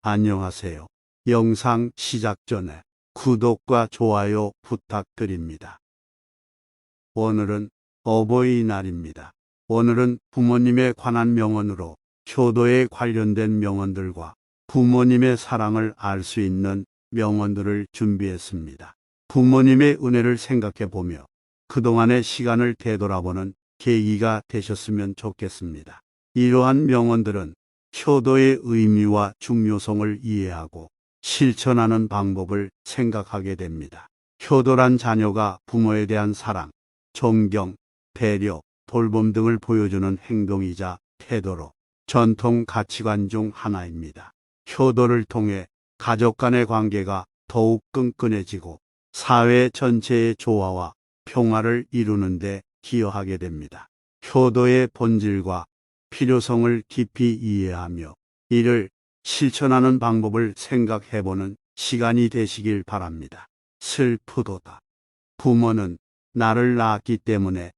안녕하세요. 영상 시작 전에 구독과 좋아요 부탁드립니다. 오늘은 어버이날입니다. 오늘은 부모님에 관한 명언으로 효도에 관련된 명언들과 부모님의 사랑을 알 수 있는 명언들을 준비했습니다. 부모님의 은혜를 생각해 보며 그동안의 시간을 되돌아보는 계기가 되셨으면 좋겠습니다. 이러한 명언들은 효도의 의미와 중요성을 이해하고 실천하는 방법을 생각하게 됩니다. 효도란 자녀가 부모에 대한 사랑, 존경, 배려, 돌봄 등을 보여주는 행동이자 태도로 전통 가치관 중 하나입니다. 효도를 통해 가족 간의 관계가 더욱 끈끈해지고 사회 전체의 조화와 평화를 이루는 데 기여하게 됩니다. 효도의 본질과 필요성을 깊이 이해하며 이를 실천하는 방법을 생각해보는 시간이 되시길 바랍니다. 슬프도다. 부모는 나를 낳았기 때문에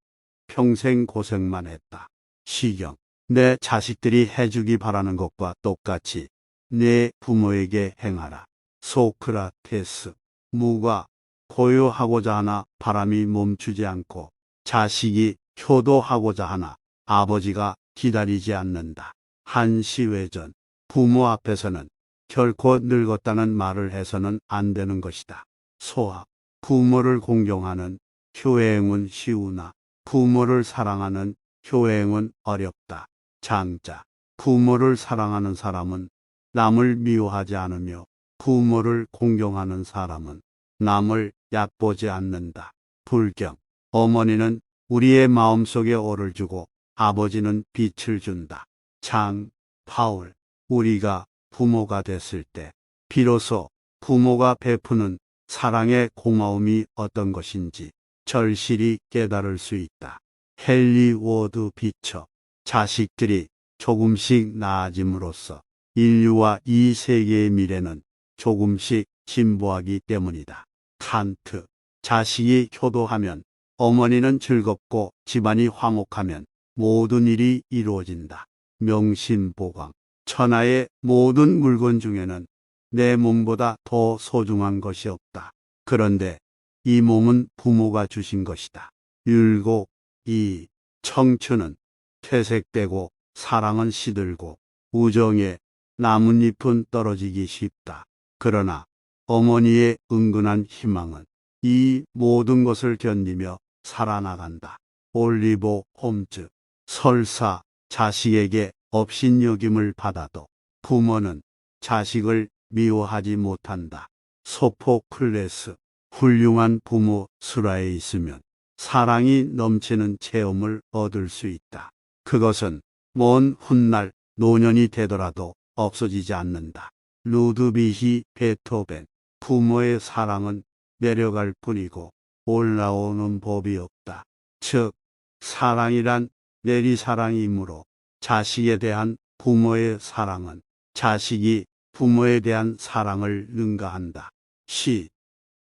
평생 고생만 했다. 시경. 내 자식들이 해주기 바라는 것과 똑같이 내 부모에게 행하라. 소크라테스. 무가 고요하고자 하나 바람이 멈추지 않고 자식이 효도하고자 하나 아버지가 기다리지 않는다. 한시외전. 부모 앞에서는 결코 늙었다는 말을 해서는 안 되는 것이다. 소학. 부모를 공경하는 효행은 쉬우나 부모를 사랑하는 효행은 어렵다. 장자. 부모를 사랑하는 사람은 남을 미워하지 않으며 부모를 공경하는 사람은 남을 얕보지 않는다. 불경. 어머니는 우리의 마음속에 얼을 주고 아버지는 빛을 준다. 장 파울. 우리가 부모가 됐을 때 비로소 부모가 베푸는 사랑의 고마움이 어떤 것인지 절실히 깨달을 수 있다. 헨리 워드 비처. 자식들이 조금씩 나아짐으로써 인류와 이 세계의 미래는 조금씩 진보하기 때문이다. 칸트. 자식이 효도하면 어머니는 즐겁고 집안이 화목하면 모든 일이 이루어진다. 명심보강. 천하의 모든 물건 중에는 내 몸보다 더 소중한 것이 없다. 그런데 이 몸은 부모가 주신 것이다. 율곡. 이 청춘은 퇴색되고 사랑은 시들고 우정의 나뭇잎은 떨어지기 쉽다. 그러나 어머니의 은근한 희망은 이 모든 것을 견디며 살아나간다. 올리버 홈즈. 설사 자식에게 업신여김을 받아도 부모는 자식을 미워하지 못한다. 소포클레스. 훌륭한 부모 수라에 있으면 사랑이 넘치는 체험을 얻을 수 있다. 그것은 먼 훗날 노년이 되더라도 없어지지 않는다. 루드비히 베토벤. 부모의 사랑은 내려갈 뿐이고 올라오는 법이 없다. 즉 사랑이란 내리사랑이므로 자식에 대한 부모의 사랑은 자식이 부모에 대한 사랑을 능가한다. 시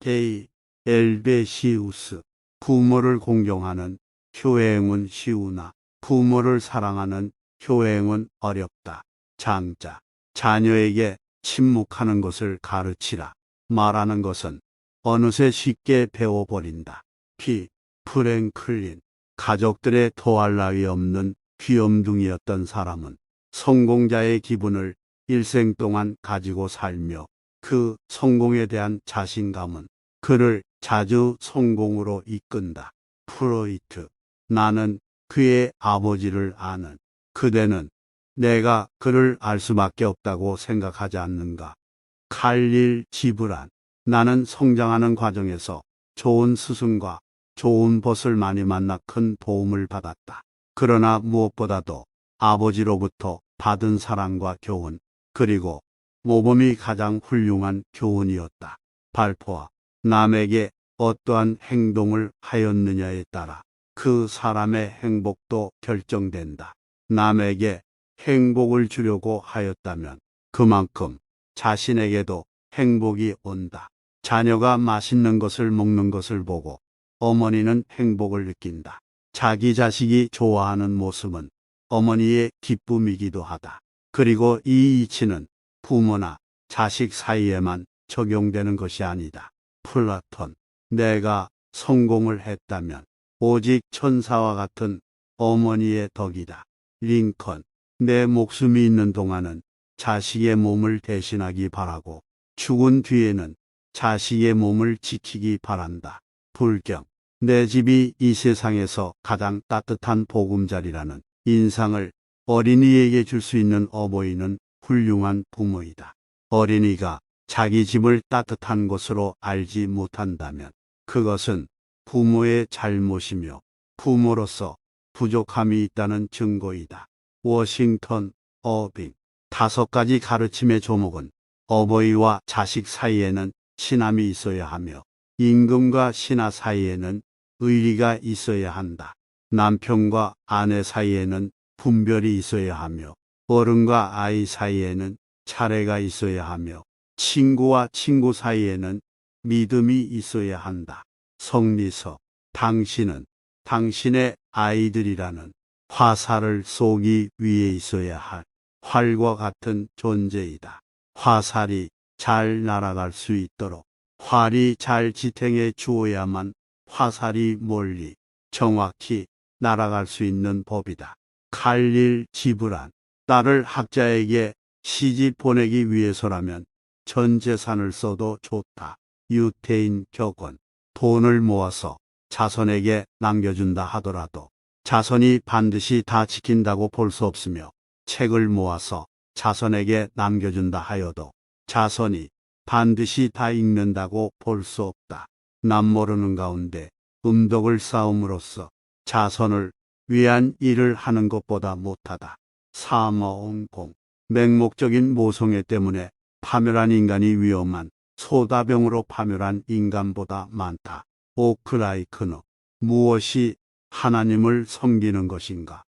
데이 엘베시우스. 부모를 공경하는 효행은 쉬우나 부모를 사랑하는 효행은 어렵다. 장자. 자녀에게 침묵하는 것을 가르치라. 말하는 것은 어느새 쉽게 배워버린다. 피 프랭클린. 가족들의 토할 나위 없는 귀염둥이였던 사람은 성공자의 기분을 일생 동안 가지고 살며 그 성공에 대한 자신감은 그를 자주 성공으로 이끈다. 프로이트. 나는 그의 아버지를 아는. 그대는 내가 그를 알 수밖에 없다고 생각하지 않는가? 칼릴 지브란. 나는 성장하는 과정에서 좋은 스승과 좋은 벗을 많이 만나 큰 도움을 받았다. 그러나 무엇보다도 아버지로부터 받은 사랑과 교훈, 그리고 모범이 가장 훌륭한 교훈이었다. 발포와. 남에게 어떠한 행동을 하였느냐에 따라 그 사람의 행복도 결정된다. 남에게 행복을 주려고 하였다면 그만큼 자신에게도 행복이 온다. 자녀가 맛있는 것을 먹는 것을 보고 어머니는 행복을 느낀다. 자기 자식이 좋아하는 모습은 어머니의 기쁨이기도 하다. 그리고 이 이치는 부모나 자식 사이에만 적용되는 것이 아니다. 플라톤, 내가 성공을 했다면 오직 천사와 같은 어머니의 덕이다. 링컨, 내 목숨이 있는 동안은 자식의 몸을 대신하기 바라고 죽은 뒤에는 자식의 몸을 지키기 바란다. 불경, 내 집이 이 세상에서 가장 따뜻한 보금자리라는 인상을 어린이에게 줄 수 있는 어버이는 훌륭한 부모이다. 어린이가 자기 집을 따뜻한 곳으로 알지 못한다면 그것은 부모의 잘못이며 부모로서 부족함이 있다는 증거이다. 워싱턴 어빙, 5가지 가르침의 조목은 어버이와 자식 사이에는 친함이 있어야 하며 임금과 신하 사이에는 의리가 있어야 한다. 남편과 아내 사이에는 분별이 있어야 하며 어른과 아이 사이에는 차례가 있어야 하며 친구와 친구 사이에는 믿음이 있어야 한다. 성리서, 당신은 당신의 아이들이라는 화살을 쏘기 위해 있어야 할 활과 같은 존재이다. 화살이 잘 날아갈 수 있도록 활이 잘 지탱해 주어야만 화살이 멀리 정확히 날아갈 수 있는 법이다. 칼릴 지브란, 딸을 학자에게 시집 보내기 위해서라면 전 재산을 써도 좋다. 유태인 격언, 돈을 모아서 자손에게 남겨준다 하더라도 자손이 반드시 다 지킨다고 볼 수 없으며 책을 모아서 자손에게 남겨준다 하여도 자손이 반드시 다 읽는다고 볼 수 없다. 남모르는 가운데 음덕을 쌓음으로써 자손을 위한 일을 하는 것보다 못하다. 사머옹공, 맹목적인 모성애 때문에 파멸한 인간이 위험한 소다병으로 파멸한 인간보다 많다. 오크라이크너, 무엇이 하나님을 섬기는 것인가?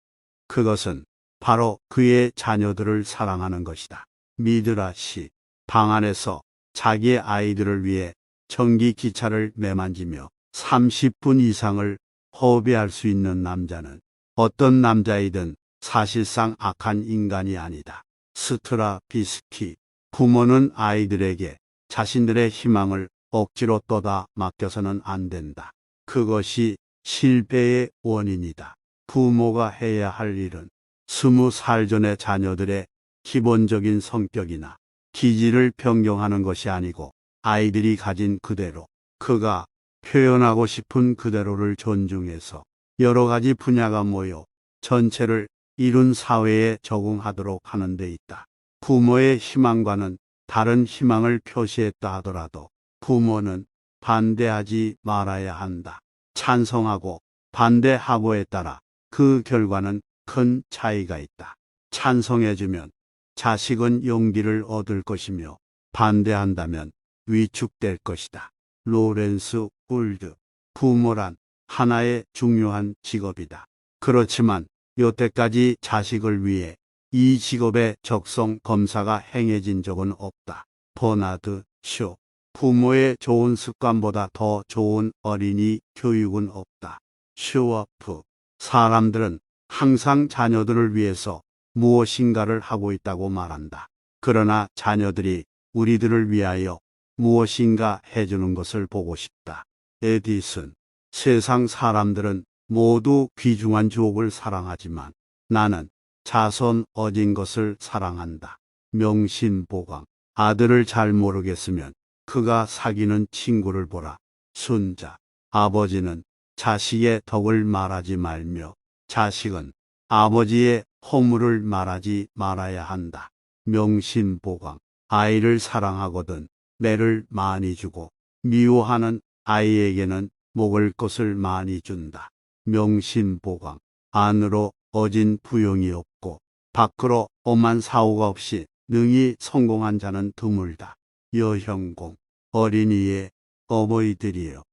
그것은 바로 그의 자녀들을 사랑하는 것이다. 미드라시, 방 안에서 자기의 아이들을 위해 전기 기차를 매만지며 30분 이상을 허비할 수 있는 남자는 어떤 남자이든 사실상 악한 인간이 아니다. 스트라 비스키, 부모는 아이들에게 자신들의 희망을 억지로 떠다 맡겨서는 안 된다. 그것이 실패의 원인이다. 부모가 해야 할 일은 20살 전의 자녀들의 기본적인 성격이나 기질을 변경하는 것이 아니고 아이들이 가진 그대로, 그가 표현하고 싶은 그대로를 존중해서 여러 가지 분야가 모여 전체를 이룬 사회에 적응하도록 하는 데 있다. 부모의 희망과는 다른 희망을 표시했다 하더라도 부모는 반대하지 말아야 한다. 찬성하고 반대하고에 따라 그 결과는 큰 차이가 있다. 찬성해주면 자식은 용기를 얻을 것이며 반대한다면 위축될 것이다. 로렌스 울드, 부모란 하나의 중요한 직업이다. 그렇지만 여태까지 자식을 위해 이 직업의 적성 검사가 행해진 적은 없다. 버나드 쇼, 부모의 좋은 습관보다 더 좋은 어린이 교육은 없다. 슈워프, 사람들은 항상 자녀들을 위해서 무엇인가를 하고 있다고 말한다. 그러나 자녀들이 우리들을 위하여 무엇인가 해주는 것을 보고 싶다. 에디슨, 세상 사람들은 모두 귀중한 주옥을 사랑하지만 나는 자손 얻은 것을 사랑한다. 명신보강, 아들을 잘 모르겠으면 그가 사귀는 친구를 보라. 순자, 아버지는 자식의 덕을 말하지 말며 자식은 아버지의 허물을 말하지 말아야 한다. 명신보강, 아이를 사랑하거든 매를 많이 주고 미워하는 아이에게는 먹을 것을 많이 준다. 명신보강, 안으로 어진 부용이 없고 밖으로 엄한 사고가 없이 능히 성공한 자는 드물다. 여형공, 어린이의 어버이들이여,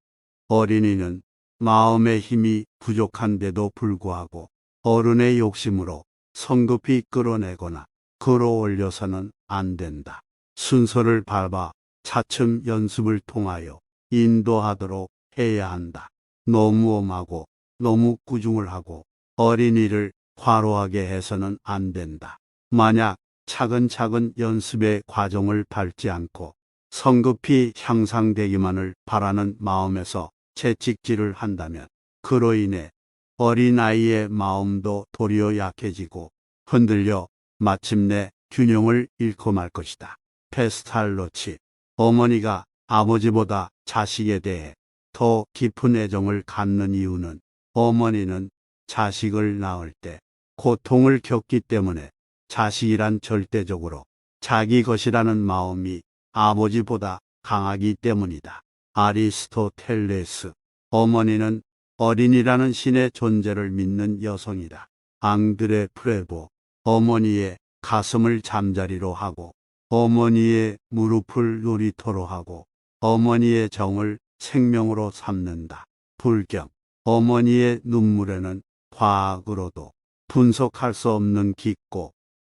어린이는 마음의 힘이 부족한데도 불구하고 어른의 욕심으로 성급히 끌어내거나 끌어올려서는 안 된다. 순서를 밟아 차츰 연습을 통하여 인도하도록 해야 한다. 너무 엄하고 너무 꾸중을 하고 어린이를 과로하게 해서는 안 된다. 만약 차근차근 연습의 과정을 밟지 않고 성급히 향상되기만을 바라는 마음에서 채찍질을 한다면 그로 인해 어린아이의 마음도 도리어 약해지고 흔들려 마침내 균형을 잃고 말 것이다. 페스탈로치, 어머니가 아버지보다 자식에 대해 더 깊은 애정을 갖는 이유는 어머니는 자식을 낳을 때 고통을 겪기 때문에 자식이란 절대적으로 자기 것이라는 마음이 아버지보다 강하기 때문이다. 아리스토텔레스, 어머니는 어린이라는 신의 존재를 믿는 여성이다. 앙드레 프레보, 어머니의 가슴을 잠자리로 하고 어머니의 무릎을 놀이터로 하고 어머니의 정을 생명으로 삼는다. 불경, 어머니의 눈물에는 과학으로도 분석할 수 없는 깊고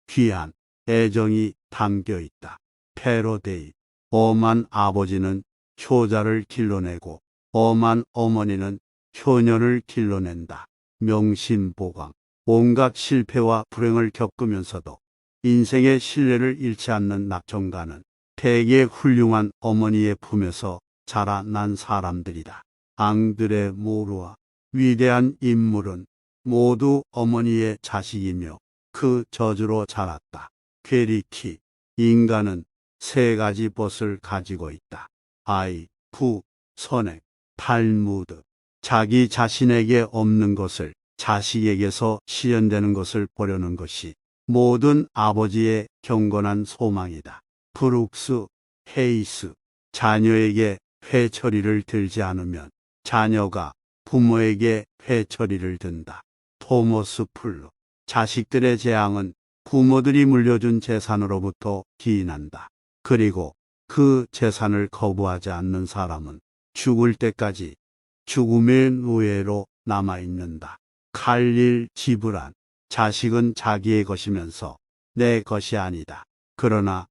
귀한 애정이 담겨 있다. 패러데이, 엄한 아버지는 효자를 길러내고 엄한 어머니는 효녀를 길러낸다. 명심보강, 온갖 실패와 불행을 겪으면서도 인생의 신뢰를 잃지 않는 낙천가는 대개 훌륭한 어머니의 품에서 자라난 사람들이다. 앙드레 모루아, 위대한 인물은 모두 어머니의 자식이며 그 저주로 자랐다. 괴리키, 인간은 세 가지 벗을 가지고 있다. 아이, 부, 선행, 탈무드. 자기 자신에게 없는 것을 자식에게서 실현되는 것을 보려는 것이 모든 아버지의 경건한 소망이다. 브룩스, 헤이스, 자녀에게 회초리를 들지 않으면 자녀가 부모에게 회초리를 든다. 토머스 풀러, 자식들의 재앙은 부모들이 물려준 재산으로부터 기인한다. 그리고 그 재산을 거부하지 않는 사람은 죽을 때까지 죽음의 노예로 남아있는다. 칼릴 지브란, 자식은 자기의 것이면서 내 것이 아니다. 그러나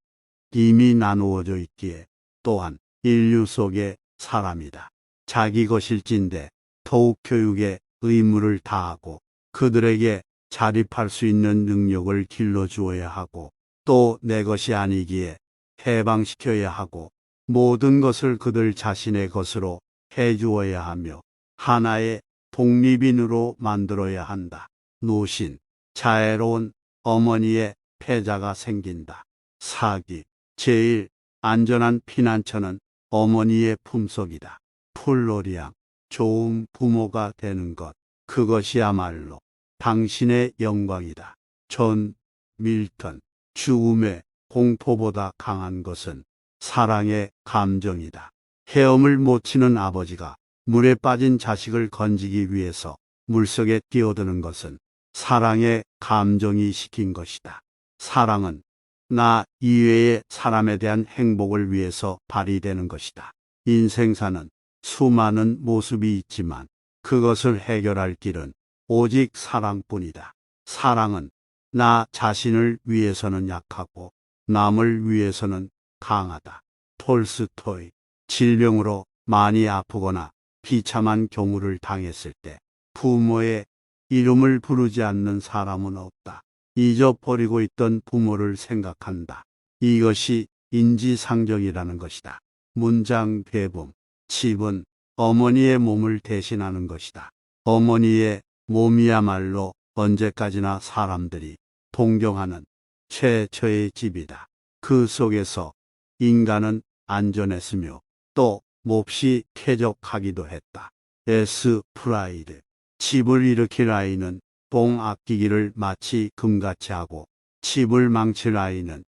이미 나누어져 있기에 또한 인류 속의 사람이다. 자기 것일진데 더욱 교육에 의무를 다하고 그들에게 자립할 수 있는 능력을 길러주어야 하고 또 내 것이 아니기에 해방시켜야 하고 모든 것을 그들 자신의 것으로 해주어야 하며 하나의 독립인으로 만들어야 한다. 노신, 자애로운 어머니의 패자가 생긴다. 사기, 제일 안전한 피난처는 어머니의 품속이다. 플로리앙, 좋은 부모가 되는 것, 그것이야말로 당신의 영광이다. 존 밀턴, 죽음의 공포보다 강한 것은 사랑의 감정이다. 헤엄을 못 치는 아버지가 물에 빠진 자식을 건지기 위해서 물속에 뛰어드는 것은 사랑의 감정이 시킨 것이다. 사랑은 나 이외의 사람에 대한 행복을 위해서 발휘되는 것이다. 인생사는 수많은 모습이 있지만 그것을 해결할 길은 오직 사랑뿐이다. 사랑은 나 자신을 위해서는 약하고 남을 위해서는 강하다. 톨스토이, 질병으로 많이 아프거나 비참한 경우를 당했을 때 부모의 이름을 부르지 않는 사람은 없다. 잊어버리고 있던 부모를 생각한다. 이것이 인지상정이라는 것이다. 문장 대범, 집은 어머니의 몸을 대신하는 것이다. 어머니의 몸이야말로 언제까지나 사람들이 동경하는 최초의 집이다. 그 속에서 인간은 안전했으며 또 몹시 쾌적하기도 했다. S. 프라이드, 집을 일으킬 아이는 똥 아끼기를 마치 금같이 하고 집을 망칠 아이는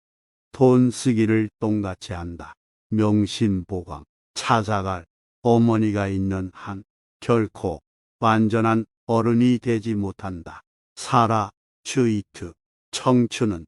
돈 쓰기를 똥같이 한다. 명심보강, 찾아갈 어머니가 있는 한 결코 완전한 어른이 되지 못한다. 사라 슈이트, 청춘은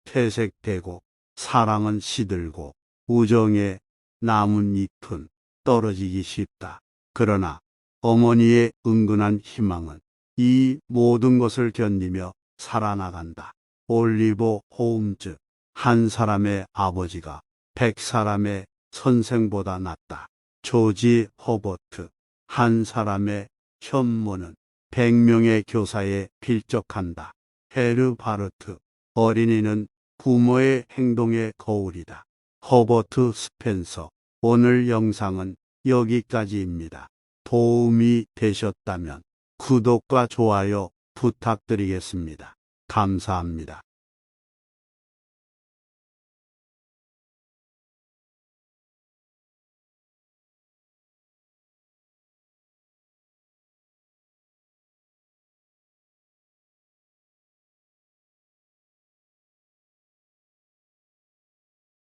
퇴색되고 사랑은 시들고 우정의 나뭇잎은 떨어지기 쉽다. 그러나 어머니의 은근한 희망은 이 모든 것을 견디며 살아나간다. 올리버 홈즈, 한 사람의 아버지가 100사람의 선생보다 낫다. 조지 허버트, 한 사람의 현모는 100명의 교사에 필적한다. 헤르 바르트, 어린이는 부모의 행동의 거울이다. 허버트 스펜서. 오늘 영상은 여기까지입니다. 도움이 되셨다면 구독과 좋아요 부탁드리겠습니다. 감사합니다.